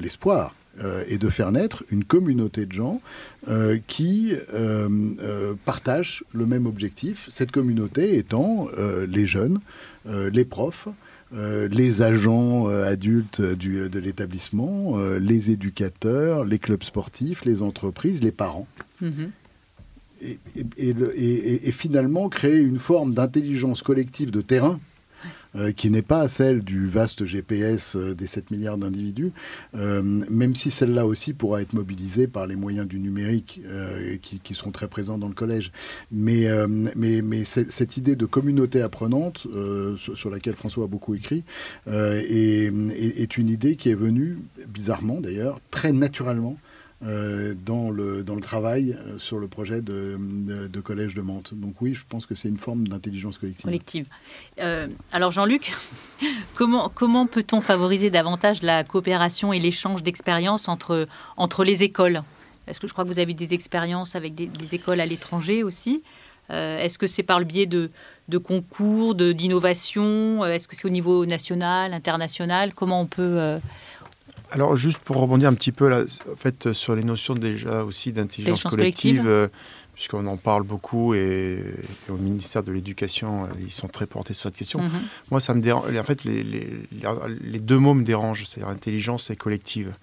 l'espoir est de faire naître une communauté de gens qui partagent le même objectif. Cette communauté étant les jeunes, les profs, les agents adultes de l'établissement, les éducateurs, les clubs sportifs, les entreprises, les parents. Et finalement créer une forme d'intelligence collective de terrain qui n'est pas celle du vaste GPS des 7 milliards d'individus, même si celle-là aussi pourra être mobilisée par les moyens du numérique qui sont très présents dans le collège. Mais cette idée de communauté apprenante, sur laquelle François a beaucoup écrit, est une idée qui est venue, bizarrement d'ailleurs, très naturellement, dans le travail sur le projet de collège de Mantes. Donc oui, je pense que c'est une forme d'intelligence collective. Alors Jean-Luc, comment peut-on favoriser davantage la coopération et l'échange d'expériences entre les écoles ? Est-ce que je crois que vous avez des expériences avec des écoles à l'étranger aussi ? Est-ce que c'est par le biais de concours, d'innovation ? Est-ce que c'est au niveau national, international ? Comment on peut... Alors, juste pour rebondir un petit peu là, en fait, sur les notions déjà aussi d'intelligence collective, puisqu'on en parle beaucoup et au ministère de l'Éducation, ils sont très portés sur cette question. Moi, ça me dérange. En fait, les deux mots me dérangent, c'est-à-dire intelligence et collective.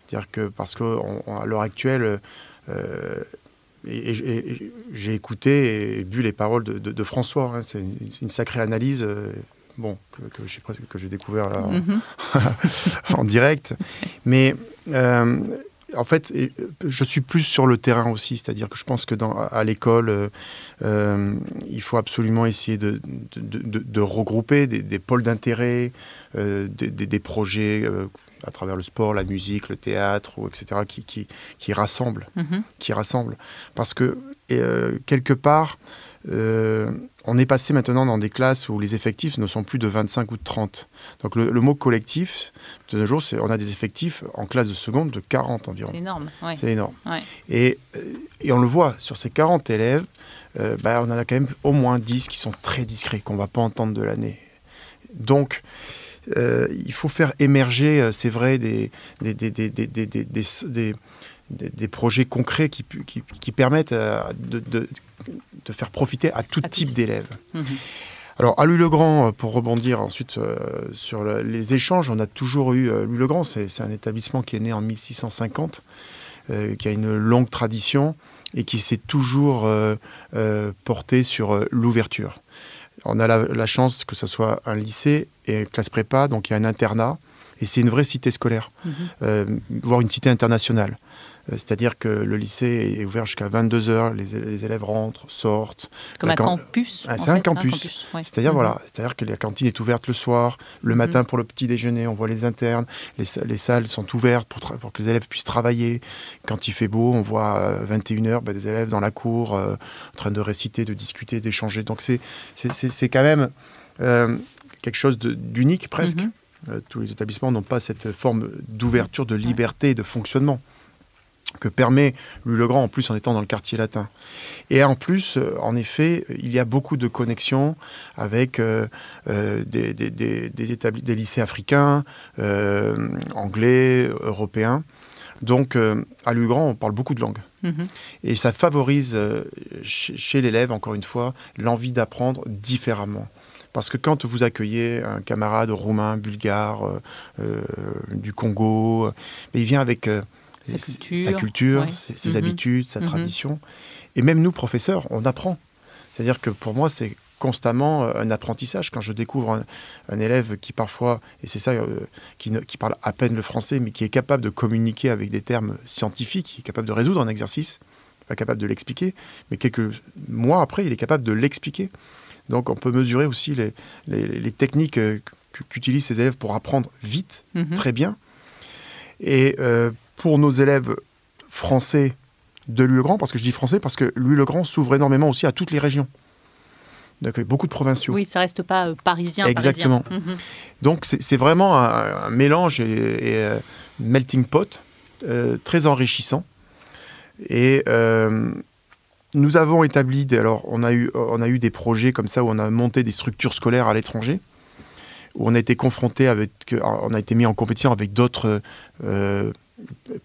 C'est-à-dire que parce qu'à l'heure actuelle, j'ai écouté et bu les paroles de François. Hein, c'est une sacrée analyse. Que j'ai découvert là en direct. Mais en fait, je suis plus sur le terrain aussi. C'est-à-dire que je pense que à l'école, il faut absolument essayer de regrouper des pôles d'intérêt, des projets à travers le sport, la musique, le théâtre, etc., qui rassemblent. Parce que, quelque part... on est passé maintenant dans des classes où les effectifs ne sont plus de 25 ou de 30. Donc le mot collectif, de nos jours, on a des effectifs en classe de seconde de 40 environ. C'est énorme. Ouais. C'est énorme. Ouais. Et on le voit, sur ces 40 élèves, on en a quand même au moins 10 qui sont très discrets, qu'on ne va pas entendre de l'année. Donc, il faut faire émerger, c'est vrai, des projets concrets qui permettent de faire profiter à tout type d'élèves. Alors, à Louis-le-Grand, pour rebondir ensuite sur les échanges, on a toujours eu... Louis-le-Grand, c'est un établissement qui est né en 1650, qui a une longue tradition et qui s'est toujours porté sur l'ouverture. On a la chance que ce soit un lycée et classe prépa, donc il y a un internat, et c'est une vraie cité scolaire, voire une cité internationale. C'est-à-dire que le lycée est ouvert jusqu'à 22h, les élèves rentrent, sortent. Comme un campus. C'est un campus. Ouais. C'est-à-dire c'est-à-dire que la cantine est ouverte le soir, le matin pour le petit déjeuner, on voit les internes, les salles sont ouvertes pour que les élèves puissent travailler. Quand il fait beau, on voit 21h des élèves dans la cour en train de réciter, de discuter, d'échanger. Donc c'est quand même quelque chose d'unique presque. Tous les établissements n'ont pas cette forme d'ouverture, de liberté et de fonctionnement que permet Louis-le-Grand, en plus en étant dans le quartier latin. Et en plus, en effet, il y a beaucoup de connexions avec des lycées africains, anglais, européens. Donc, à Louis-le-Grand, on parle beaucoup de langues. Et ça favorise chez l'élève, encore une fois, l'envie d'apprendre différemment. Parce que quand vous accueillez un camarade roumain, bulgare, du Congo, il vient avec... sa culture, ses habitudes, sa tradition. Et même nous, professeurs, on apprend. C'est-à-dire que pour moi, c'est constamment un apprentissage. Quand je découvre un élève qui parfois, et c'est ça, qui parle à peine le français, mais qui est capable de communiquer avec des termes scientifiques, qui est capable de résoudre un exercice, pas capable de l'expliquer, mais quelques mois après, il est capable de l'expliquer. Donc on peut mesurer aussi les techniques qu'utilisent ces élèves pour apprendre vite, très bien. Et pour nos élèves français de Louis-le-Grand, parce que je dis français, parce que Louis-le-Grand s'ouvre énormément aussi à toutes les régions. Donc beaucoup de provinciaux. Oui, ça ne reste pas parisien. Exactement. Donc c'est vraiment un mélange et melting pot très enrichissant. Et nous avons établi, alors on a eu des projets comme ça où on a monté des structures scolaires à l'étranger, où on a été confronté on a été mis en compétition avec d'autres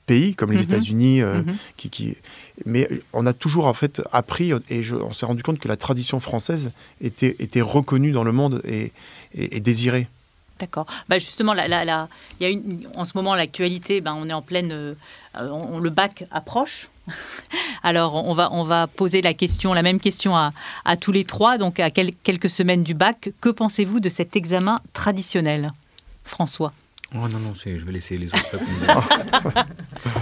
pays comme les États-Unis, mais on a toujours en fait appris et on s'est rendu compte que la tradition française était reconnue dans le monde et désirée. D'accord. Justement, il y a en ce moment l'actualité. On est en pleine. Le bac approche. Alors, on va poser la même question à tous les trois. Donc, à quelques semaines du bac, que pensez-vous de cet examen traditionnel, François? Oh non, je vais laisser les autres répondre.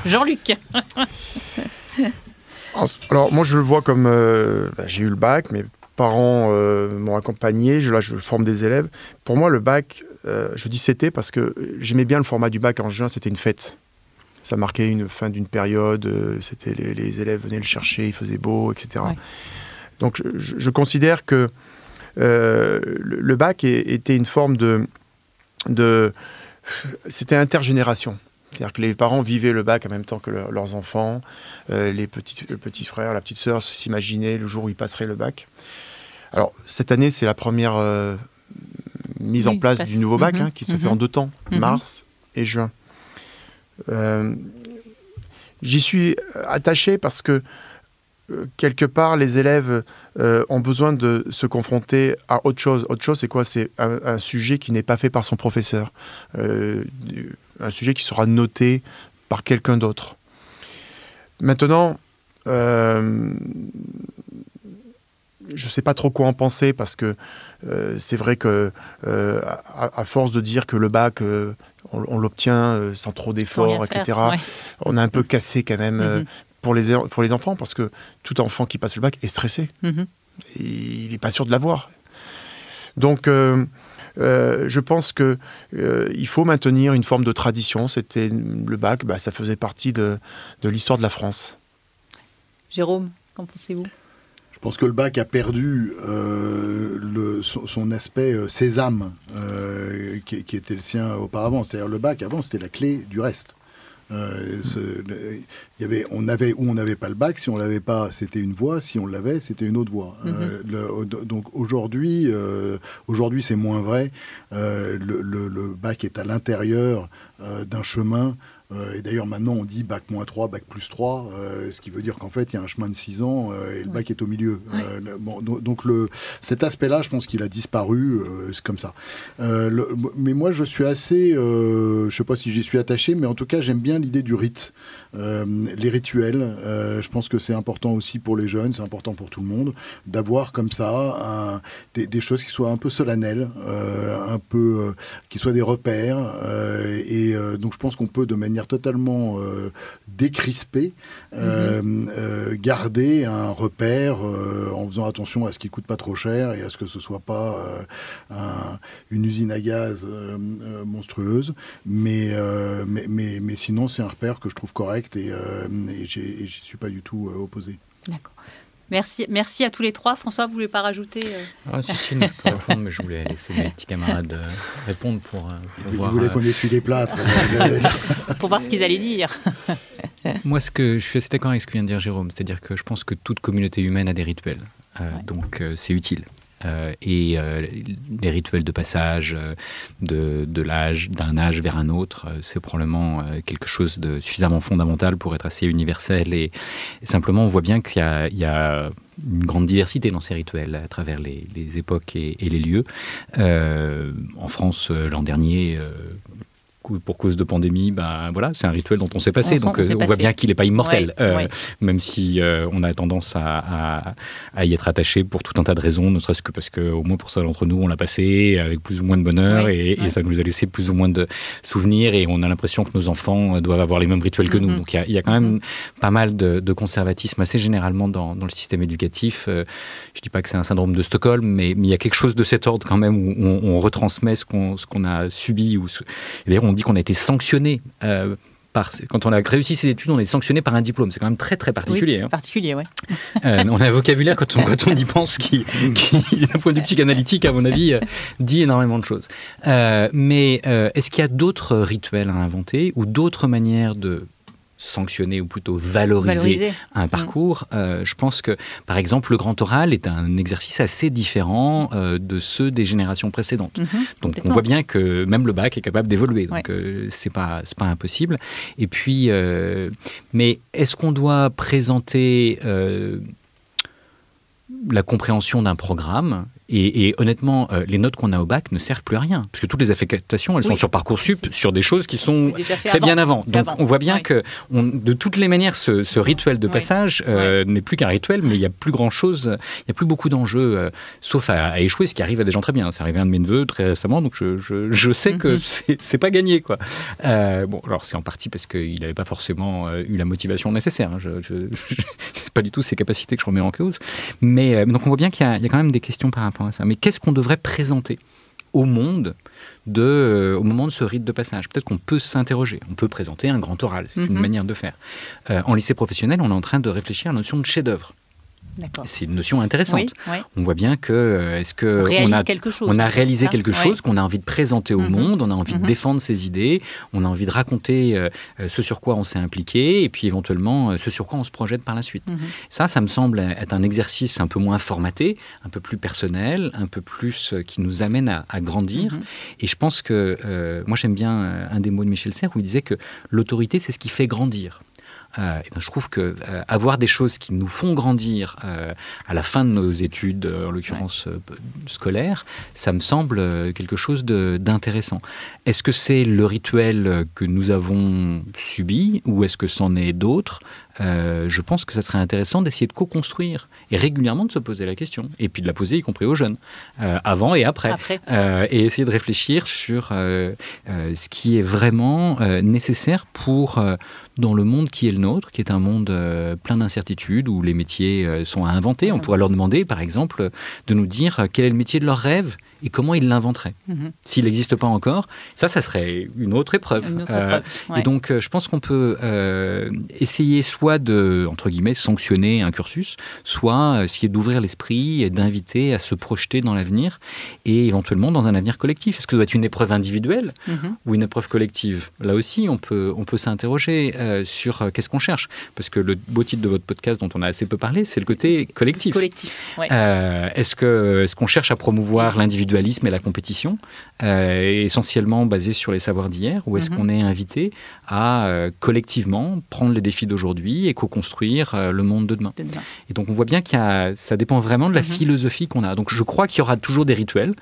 Jean-Luc. Alors, moi, je le vois comme... j'ai eu le bac, mes parents m'ont accompagné, je forme des élèves. Pour moi, le bac, je dis c'était parce que j'aimais bien le format du bac en juin, c'était une fête. Ça marquait une fin d'une période, c'était les élèves venaient le chercher, il faisait beau, etc. Ouais. Donc je considère que le bac était une forme c'était intergénération. C'est-à-dire que les parents vivaient le bac en même temps que leurs enfants, le petit frère, la petite sœur s'imaginaient le jour où ils passeraient le bac. Alors cette année, c'est la première mise en place du nouveau bac qui se fait en 2 temps, mars et juin. J'y suis attaché parce que quelque part, les élèves ont besoin de se confronter à autre chose. Autre chose, c'est quoi? C'est un sujet qui n'est pas fait par son professeur. Un sujet qui sera noté par quelqu'un d'autre. Maintenant, je ne sais pas trop quoi en penser parce que c'est vrai que à force de dire que le bac, on l'obtient sans trop d'efforts, etc., on a un peu cassé quand même pour les enfants parce que tout enfant qui passe le bac est stressé. Il n'est pas sûr de l'avoir. Donc, je pense qu'il faut maintenir une forme de tradition. C'était le bac, ça faisait partie de l'histoire de la France. Jérôme, qu'en pensez-vous? Je pense que le bac a perdu son aspect sésame qui était le sien auparavant. C'est-à-dire le bac, avant, c'était la clé du reste. On avait ou on n'avait pas le bac. Si on l'avait pas, c'était une voie. Si on l'avait, c'était une autre voie. Donc aujourd'hui, c'est moins vrai. Le bac est à l'intérieur d'un chemin. Et d'ailleurs, maintenant, on dit bac -3, bac +3, ce qui veut dire qu'en fait, il y a un chemin de 6 ans et le bac est au milieu. Donc, cet aspect-là, je pense qu'il a disparu, c'est comme ça. Mais moi, je suis assez... je ne sais pas si j'y suis attaché, mais en tout cas, j'aime bien l'idée du rite. Les rituels, je pense que c'est important aussi pour les jeunes, c'est important pour tout le monde, d'avoir comme ça des choses qui soient un peu solennelles, qui soient des repères. Donc, je pense qu'on peut, de manière totalement décrispée, garder un repère en faisant attention à ce qui coûte pas trop cher et à ce que ce soit pas une usine à gaz monstrueuse, mais sinon c'est un repère que je trouve correct et j'y suis pas du tout opposé. D'accord. Merci à tous les trois. François, vous voulez pas rajouter Si, je peux répondre, mais je voulais laisser mes petits camarades répondre pour voir... Vous voulez qu'on essuie les plâtres pour voir ce qu'ils allaient dire. Moi, je suis assez d'accord avec ce que vient de dire Jérôme. C'est-à-dire que je pense que toute communauté humaine a des rituels. Donc, c'est utile. Et les rituels de passage d'un âge vers un autre, c'est probablement quelque chose de suffisamment fondamental pour être assez universel. Et simplement, on voit bien qu'il y a une grande diversité dans ces rituels à travers les époques et les lieux. En France, l'an dernier... pour cause de pandémie, c'est un rituel dont on s'est passé. Donc on voit bien qu'il n'est pas immortel, même si on a tendance à y être attaché pour tout un tas de raisons, ne serait-ce que parce qu'au moins pour ça d'entre nous, on l'a passé avec plus ou moins de bonheur et ça nous a laissé plus ou moins de souvenirs et on a l'impression que nos enfants doivent avoir les mêmes rituels que nous. Donc il y a quand même pas mal de conservatisme assez généralement dans le système éducatif. Je ne dis pas que c'est un syndrome de Stockholm, mais il y a quelque chose de cet ordre quand même où on retransmet ce qu'on a subi. D'ailleurs, on dit qu'on a été sanctionné quand on a réussi ses études, on est sanctionné par un diplôme. C'est quand même très très particulier. Oui, c'est particulier, oui. On a un vocabulaire quand on y pense qui d'un point de vue psychanalytique, à mon avis, dit énormément de choses. Mais est-ce qu'il y a d'autres rituels à inventer ou d'autres manières de sanctionner ou plutôt valoriser un parcours? Je pense que, par exemple, le grand oral est un exercice assez différent de ceux des générations précédentes. Donc, on voit bien que même le bac est capable d'évoluer. Donc, c'est pas impossible. Et puis, mais est-ce qu'on doit présenter la compréhension d'un programme et honnêtement, les notes qu'on a au bac ne servent plus à rien. Parce que toutes les affectations, elles sont sur Parcoursup, sur des choses qui sont faites bien avant. Donc on voit bien que, de toutes les manières, ce rituel de passage n'est plus qu'un rituel, mais il n'y a plus grand-chose, il n'y a plus beaucoup d'enjeux, sauf à échouer, ce qui arrive à des gens très bien. C'est arrivé à un de mes neveux très récemment, donc je sais que c'est pas gagné, quoi. Bon, alors c'est en partie parce qu'il n'avait pas forcément eu la motivation nécessaire. C'est pas du tout ses capacités que je remets en cause. Mais donc on voit bien qu'il y a quand même des questions par rapport à ça. Mais qu'est-ce qu'on devrait présenter au monde au moment de ce rite de passage. Peut-être qu'on peut s'interroger, on peut présenter un grand oral, c'est une manière de faire. En lycée professionnel, on est en train de réfléchir à la notion de chef-d'œuvre. D'accord. C'est une notion intéressante. Oui. On voit bien que on a réalisé quelque chose qu'on a envie de présenter au monde, on a envie de défendre ses idées, on a envie de raconter ce sur quoi on s'est impliqué et puis éventuellement ce sur quoi on se projette par la suite. Ça me semble être un exercice un peu moins formaté, un peu plus personnel, un peu plus qui nous amène à grandir. Et je pense que, moi j'aime bien un des mots de Michel Serres où il disait que l'autorité c'est ce qui fait grandir. Je trouve que avoir des choses qui nous font grandir à la fin de nos études, en l'occurrence scolaires, ça me semble quelque chose d'intéressant. Est-ce que c'est le rituel que nous avons subi ou est-ce que c'en est d'autres ? Je pense que ça serait intéressant d'essayer de co-construire et régulièrement de se poser la question et puis de la poser y compris aux jeunes, avant et après. Et essayer de réfléchir sur ce qui est vraiment nécessaire pour dans le monde qui est le nôtre, qui est un monde plein d'incertitudes où les métiers sont à inventer. On pourrait leur demander par exemple de nous dire quel est le métier de leur rêve et comment ils l'inventeraient. S'il n'existe pas encore, ça serait une autre épreuve. Et donc, je pense qu'on peut essayer soit de, entre guillemets, sanctionner un cursus, soit essayer d'ouvrir l'esprit et d'inviter à se projeter dans l'avenir et éventuellement dans un avenir collectif. Est-ce que ça doit être une épreuve individuelle ou une épreuve collective ? Là aussi, on peut s'interroger sur qu'est-ce qu'on cherche. Parce que le beau titre de votre podcast, dont on a assez peu parlé, c'est le côté collectif. Est-ce qu'on cherche à promouvoir l'individualisme et la compétition, essentiellement basée sur les savoirs d'hier, ou est-ce qu'on est invité à collectivement prendre les défis d'aujourd'hui et co-construire le monde de demain. Et donc on voit bien ça dépend vraiment de la philosophie qu'on a. Donc je crois qu'il y aura toujours des rituels,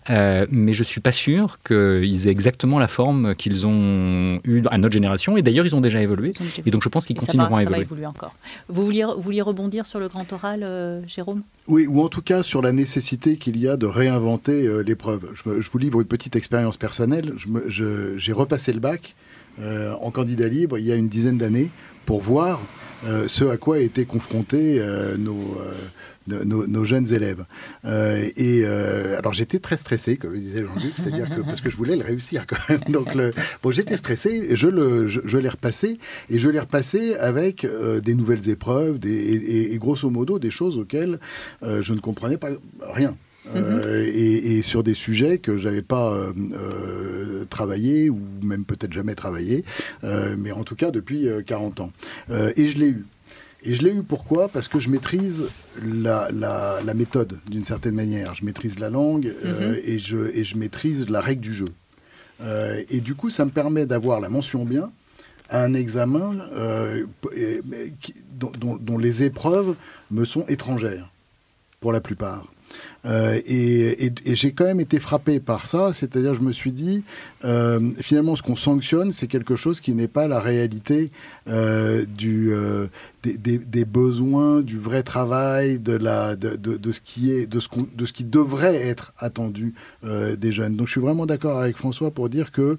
mais je ne suis pas sûr qu'ils aient exactement la forme qu'ils ont eue à notre génération. Et d'ailleurs, ils ont déjà évolué. Et donc, je pense qu'ils continueront à évoluer. Ça va évoluer encore. Vous vouliez rebondir sur le grand oral, Jérôme ? Oui, ou en tout cas sur la nécessité qu'il y a de réinventer l'épreuve. Je vous livre une petite expérience personnelle. J'ai repassé le bac en candidat libre il y a une dizaine d'années pour voir ce à quoi étaient confrontés nos jeunes élèves. Alors j'étais très stressé, comme le disait Jean-Luc, c'est-à-dire que parce que je voulais le réussir quand même. Donc j'étais stressé, je l'ai repassé, et je l'ai repassé avec des nouvelles épreuves, et grosso modo des choses auxquelles je ne comprenais pas rien. Et sur des sujets que j'avais pas travaillé, ou même peut-être jamais travaillé, mais en tout cas depuis 40 ans. Et je l'ai eu. Et je l'ai eu pourquoi ? Parce que je maîtrise la méthode d'une certaine manière. Je maîtrise la langue et je maîtrise la règle du jeu. Et du coup, ça me permet d'avoir la mention bien à un examen dont les épreuves me sont étrangères, pour la plupart. Et j'ai quand même été frappé par ça, c'est-à-dire je me suis dit finalement ce qu'on sanctionne c'est quelque chose qui n'est pas la réalité des besoins, du vrai travail, de ce qui devrait être attendu des jeunes. Donc je suis vraiment d'accord avec François pour dire que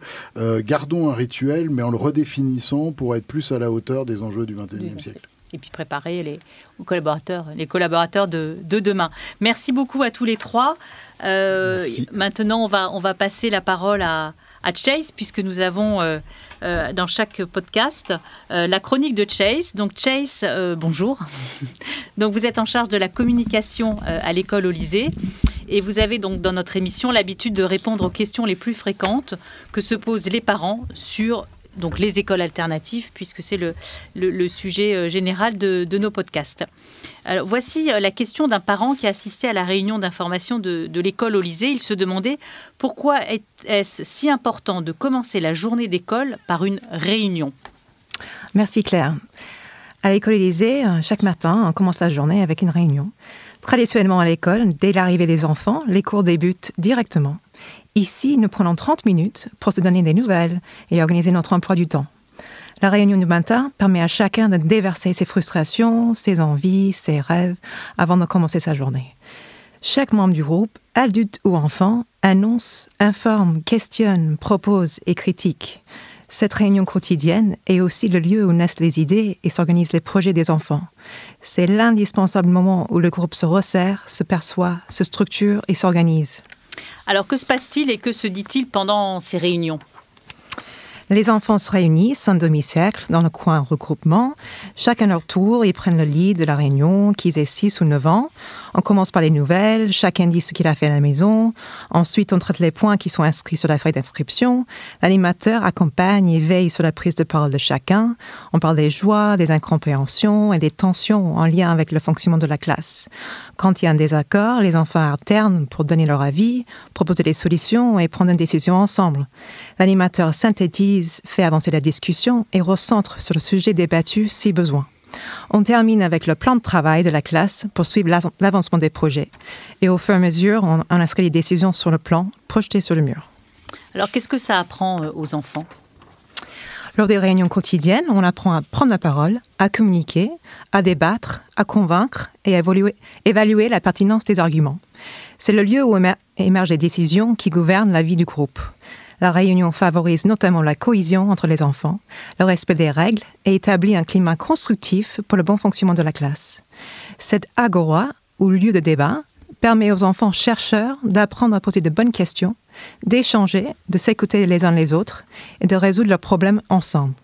gardons un rituel mais en le redéfinissant pour être plus à la hauteur des enjeux du XXIe siècle. Et puis préparer les collaborateurs de demain. Merci beaucoup à tous les trois. Maintenant, on va passer la parole à Chase, puisque nous avons dans chaque podcast la chronique de Chase. Donc Chase, bonjour. Donc vous êtes en charge de la communication à l'école au lycée. Et vous avez donc dans notre émission l'habitude de répondre aux questions les plus fréquentes que se posent les parents sur donc les écoles alternatives, puisque c'est le sujet général de nos podcasts. Alors, voici la question d'un parent qui a assisté à la réunion d'information de l'école au lycée. Il se demandait pourquoi est-ce si important de commencer la journée d'école par une réunion. Merci Claire. À l'école au lycée, chaque matin, on commence la journée avec une réunion. Traditionnellement à l'école, dès l'arrivée des enfants, les cours débutent directement. Ici, nous prenons 30 minutes pour se donner des nouvelles et organiser notre emploi du temps. La réunion du matin permet à chacun de déverser ses frustrations, ses envies, ses rêves avant de commencer sa journée. Chaque membre du groupe, adulte ou enfant, annonce, informe, questionne, propose et critique. Cette réunion quotidienne est aussi le lieu où naissent les idées et s'organisent les projets des enfants. C'est l'indispensable moment où le groupe se resserre, se perçoit, se structure et s'organise. Alors que se passe-t-il et que se dit-il pendant ces réunions ? Les enfants se réunissent en demi-cercle dans le coin regroupement. Chacun à leur tour, ils prennent le lead de la réunion, qu'ils aient 6 ou 9 ans. On commence par les nouvelles, chacun dit ce qu'il a fait à la maison. Ensuite, on traite les points qui sont inscrits sur la feuille d'inscription. L'animateur accompagne et veille sur la prise de parole de chacun. On parle des joies, des incompréhensions et des tensions en lien avec le fonctionnement de la classe. Quand il y a un désaccord, les enfants alternent pour donner leur avis, proposer des solutions et prendre une décision ensemble. L'animateur synthétise, fait avancer la discussion et recentre sur le sujet débattu si besoin. On termine avec le plan de travail de la classe pour suivre l'avancement des projets. Et au fur et à mesure, on inscrit les décisions sur le plan, projetées sur le mur. Alors, qu'est-ce que ça apprend aux enfants ? Lors des réunions quotidiennes, on apprend à prendre la parole, à communiquer, à débattre, à convaincre et à évaluer la pertinence des arguments. C'est le lieu où émergent les décisions qui gouvernent la vie du groupe. La réunion favorise notamment la cohésion entre les enfants, le respect des règles et établit un climat constructif pour le bon fonctionnement de la classe. Cette agora, ou lieu de débat, permet aux enfants chercheurs d'apprendre à poser de bonnes questions, d'échanger, de s'écouter les uns les autres et de résoudre leurs problèmes ensemble.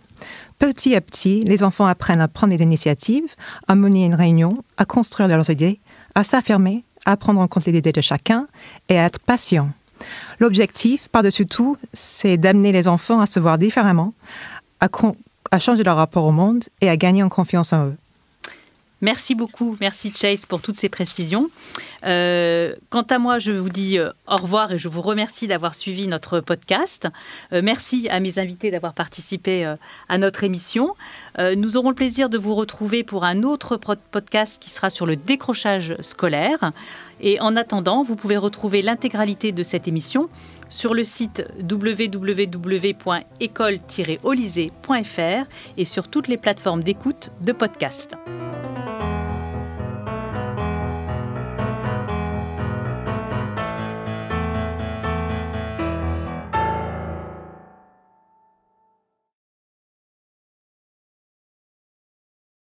Petit à petit, les enfants apprennent à prendre des initiatives, à mener une réunion, à construire leurs idées, à s'affirmer, à prendre en compte les idées de chacun et à être patients. L'objectif, par-dessus tout, c'est d'amener les enfants à se voir différemment, à changer leur rapport au monde et à gagner en confiance en eux. Merci beaucoup, merci Chase pour toutes ces précisions. Quant à moi, je vous dis au revoir et je vous remercie d'avoir suivi notre podcast. Merci à mes invités d'avoir participé à notre émission. Nous aurons le plaisir de vous retrouver pour un autre podcast qui sera sur le décrochage scolaire. Et en attendant, vous pouvez retrouver l'intégralité de cette émission sur le site www.école-olysée.fr et sur toutes les plateformes d'écoute de podcasts.